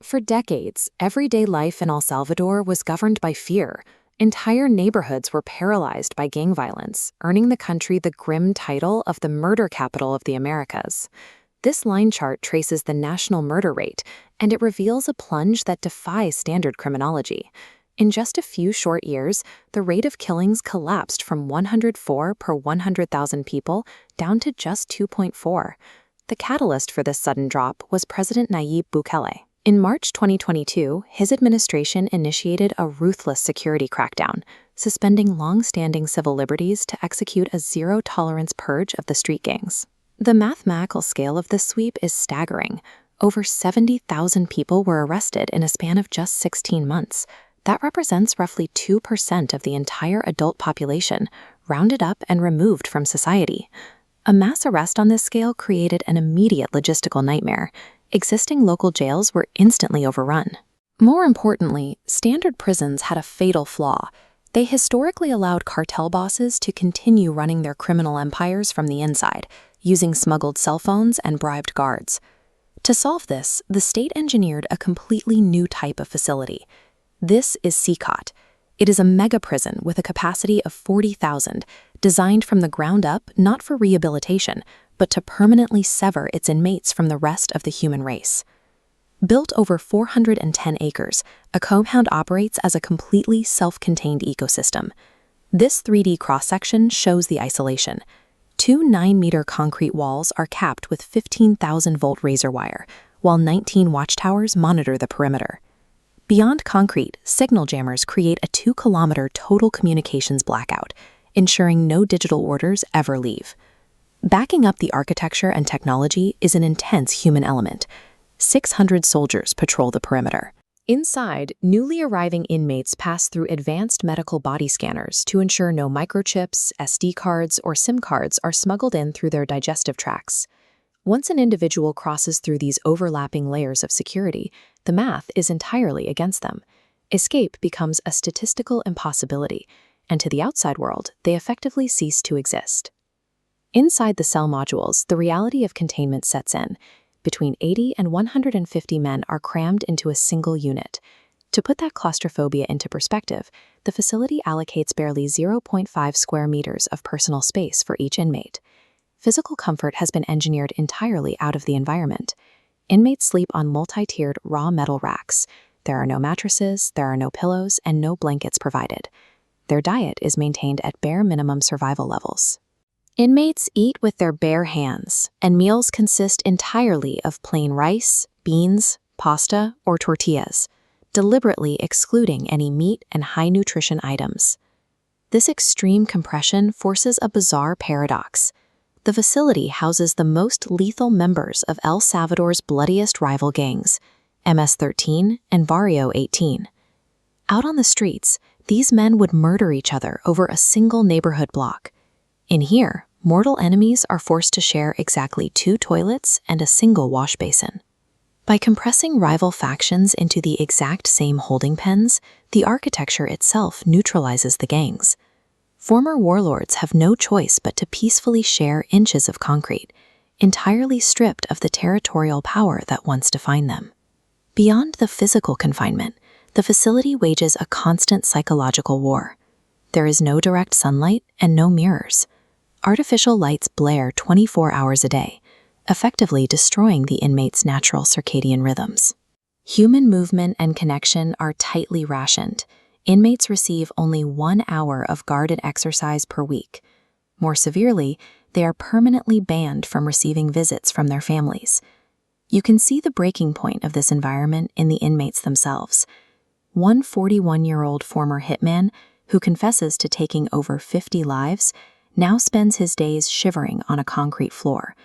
For decades, everyday life in El Salvador was governed by fear. Entire neighborhoods were paralyzed by gang violence, earning the country the grim title of the murder capital of the Americas. This line chart traces the national murder rate, and it reveals a plunge that defies standard criminology. In just a few short years, the rate of killings collapsed from 104 per 100,000 people down to just 2.4. The catalyst for this sudden drop was President Nayib Bukele. In March 2022, his administration initiated a ruthless security crackdown, suspending long-standing civil liberties to execute a zero-tolerance purge of the street gangs. The mathematical scale of this sweep is staggering. Over 70,000 people were arrested in a span of just 16 months. That represents roughly 2% of the entire adult population, rounded up and removed from society. A mass arrest on this scale created an immediate logistical nightmare. Existing local jails were instantly overrun. More importantly, standard prisons had a fatal flaw. They historically allowed cartel bosses to continue running their criminal empires from the inside, using smuggled cell phones and bribed guards. To solve this, the state engineered a completely new type of facility. This is CECOT. It is a mega prison with a capacity of 40,000, designed from the ground up not for rehabilitation, but to permanently sever its inmates from the rest of the human race. Built over 410 acres, a compound operates as a completely self-contained ecosystem. This 3D cross-section shows the isolation. Two 9-meter concrete walls are capped with 15,000-volt razor wire, while 19 watchtowers monitor the perimeter. Beyond concrete, signal jammers create a 2-kilometer total communications blackout, ensuring no digital orders ever leave. Backing up the architecture and technology is an intense human element. 600 soldiers patrol the perimeter. Inside, newly arriving inmates pass through advanced medical body scanners to ensure no microchips, SD cards, or SIM cards are smuggled in through their digestive tracts. Once an individual crosses through these overlapping layers of security, the math is entirely against them. Escape becomes a statistical impossibility, and to the outside world, they effectively cease to exist. Inside the cell modules, the reality of containment sets in. Between 80 and 150 men are crammed into a single unit. To put that claustrophobia into perspective, the facility allocates barely 0.5 square meters of personal space for each inmate. Physical comfort has been engineered entirely out of the environment. Inmates sleep on multi-tiered raw metal racks. There are no mattresses, there are no pillows, and no blankets provided. Their diet is maintained at bare minimum survival levels. Inmates eat with their bare hands, and meals consist entirely of plain rice, beans, pasta, or tortillas, deliberately excluding any meat and high-nutrition items. This extreme compression forces a bizarre paradox. The facility houses the most lethal members of El Salvador's bloodiest rival gangs, MS-13 and Barrio 18. Out on the streets, these men would murder each other over a single neighborhood block. In here, mortal enemies are forced to share exactly 2 toilets and a single wash basin. By compressing rival factions into the exact same holding pens, the architecture itself neutralizes the gangs. Former warlords have no choice but to peacefully share inches of concrete, entirely stripped of the territorial power that once defined them. Beyond the physical confinement, the facility wages a constant psychological war. There is no direct sunlight and no mirrors. Artificial lights blare 24 hours a day, effectively destroying the inmates' natural circadian rhythms. Human movement and connection are tightly rationed. Inmates receive only 1 hour of guarded exercise per week. More severely, they are permanently banned from receiving visits from their families. You can see the breaking point of this environment in the inmates themselves. One 41-year-old former hitman, who confesses to taking over 50 lives, now spends his days shivering on a concrete floor.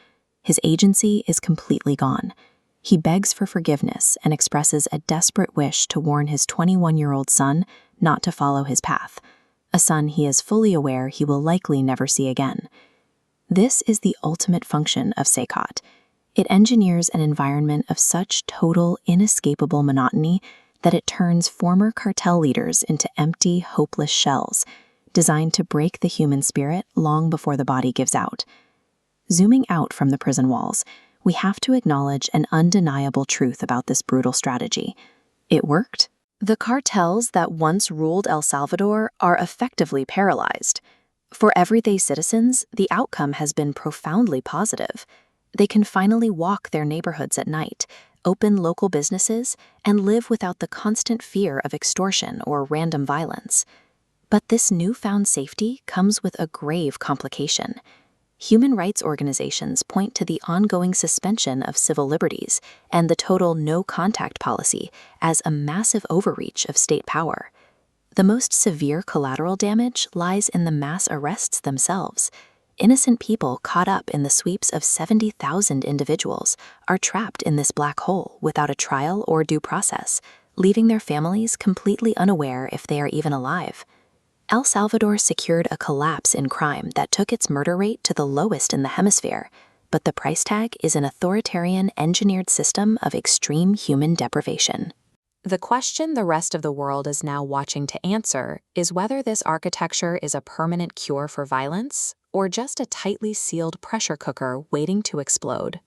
His agency is completely gone. He begs for forgiveness and expresses a desperate wish to warn his 21-year-old son not to follow his path, a son he is fully aware he will likely never see again. This is the ultimate function of CECOT. It engineers an environment of such total, inescapable monotony that it turns former cartel leaders into empty, hopeless shells, designed to break the human spirit long before the body gives out. Zooming out from the prison walls, we have to acknowledge an undeniable truth about this brutal strategy. It worked. The cartels that once ruled El Salvador are effectively paralyzed. For everyday citizens, the outcome has been profoundly positive. They can finally walk their neighborhoods at night, open local businesses, and live without the constant fear of extortion or random violence. But this newfound safety comes with a grave complication. Human rights organizations point to the ongoing suspension of civil liberties and the total no-contact policy as a massive overreach of state power. The most severe collateral damage lies in the mass arrests themselves. Innocent people caught up in the sweeps of 70,000 individuals are trapped in this black hole without a trial or due process, leaving their families completely unaware if they are even alive. El Salvador secured a collapse in crime that took its murder rate to the lowest in the hemisphere, but the price tag is an authoritarian, engineered system of extreme human deprivation. The question the rest of the world is now watching to answer is whether this architecture is a permanent cure for violence or just a tightly sealed pressure cooker waiting to explode.